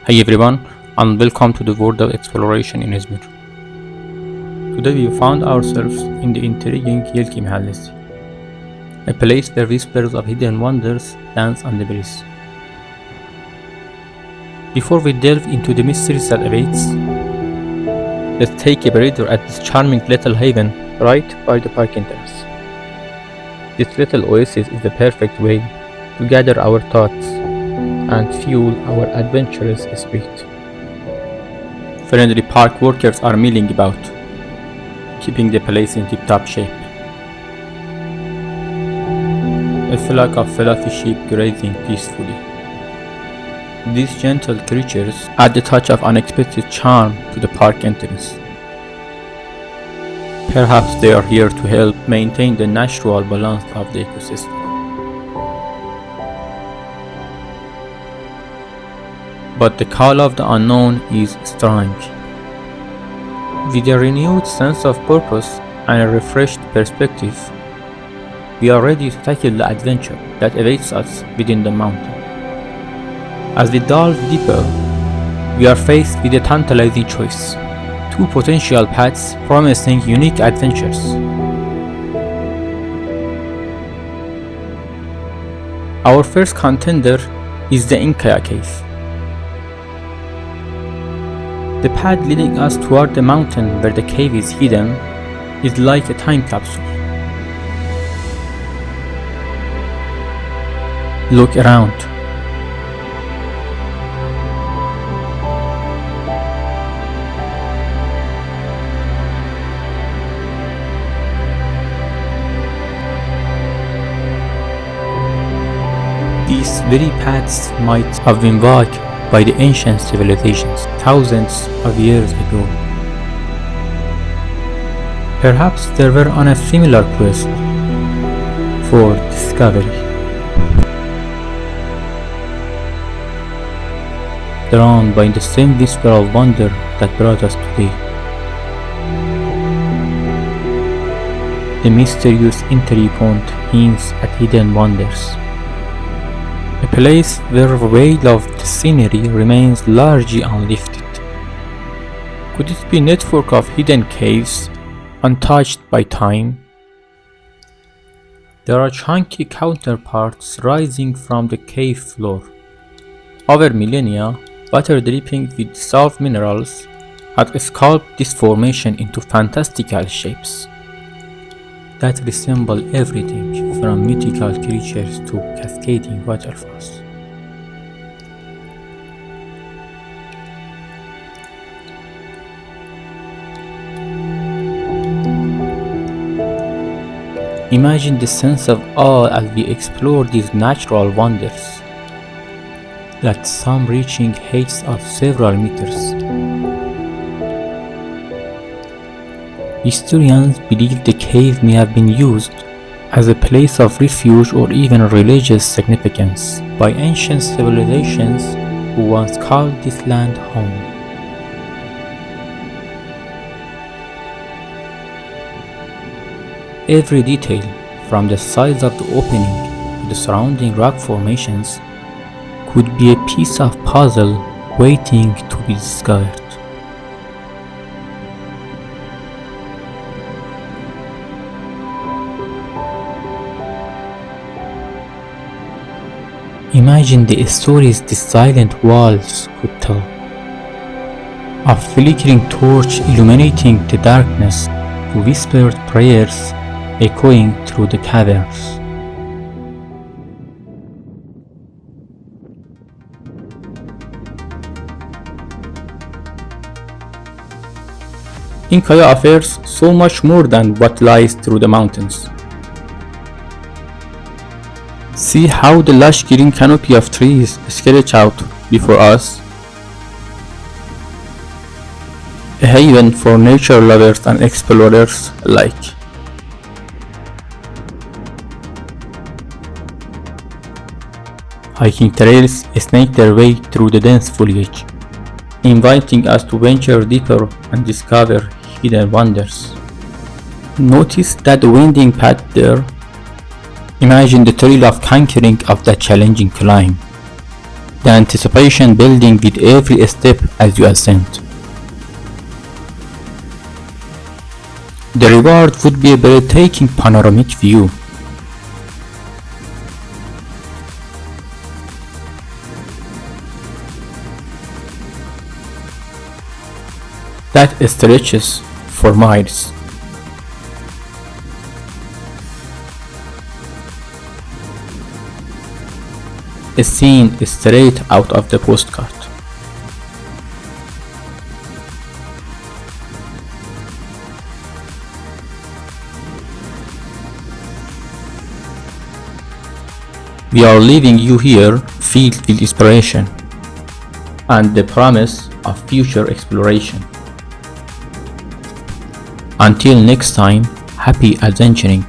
Hey everyone, and welcome to the world of exploration in Izmir. Today we found ourselves in the intriguing Yelki Mahallesi, a place where whispers of hidden wonders dance on the breeze. Before we delve into the mysteries that awaits, let's take a breather at this charming little haven right by the park entrance. This little oasis is the perfect way to gather our thoughts and fuel our adventurous spirit. Friendly park workers are milling about, keeping the place in tip-top shape. A flock of fluffy sheep grazing peacefully. These gentle creatures add a touch of unexpected charm to the park entrance. Perhaps they are here to help maintain the natural balance of the ecosystem. But the call of the unknown is strong. With a renewed sense of purpose and a refreshed perspective, we are ready to tackle the adventure that awaits us within the mountain. As we delve deeper, we are faced with a tantalizing choice. Two potential paths promising unique adventures. Our first contender is the Inkaya Cave. The path leading us toward the mountain where the cave is hidden is like a time capsule. Look around. These very paths might have been walked by the ancient civilizations thousands of years ago. Perhaps they were on a similar quest for discovery, drawn by the same whisper of wonder that brought us today. The mysterious entry point hints at hidden wonders. A place where the veil of the scenery remains largely unlifted. Could it be a network of hidden caves, untouched by time? There are chunky counterparts rising from the cave floor. Over millennia, water dripping with dissolved minerals had sculpted this formation into fantastical shapes that resemble everything from mythical creatures to cascading waterfalls. Imagine the sense of awe as we explore these natural wonders, that some reaching heights of several meters. Historians believe the cave may have been used as a place of refuge or even religious significance by ancient civilizations who once called this land home. Every detail, from the size of the opening to the surrounding rock formations, could be a piece of puzzle waiting to be discovered. Imagine the stories these silent walls could tell. A flickering torch illuminating the darkness, to whispered prayers echoing through the caverns. Inkaya offers so much more than what lies through the mountains. See how the lush green canopy of trees stretch out before us. A haven for nature lovers and explorers alike. Hiking trails snake their way through the dense foliage, inviting us to venture deeper and discover hidden wonders. Notice that winding path there. Imagine the thrill of conquering of that challenging climb. the anticipation building with every step as you ascend. The reward would be a breathtaking panoramic view. That stretches for miles. A scene straight out of the postcard. We are leaving you here filled with inspiration and the promise of future exploration. Until next time, happy adventuring.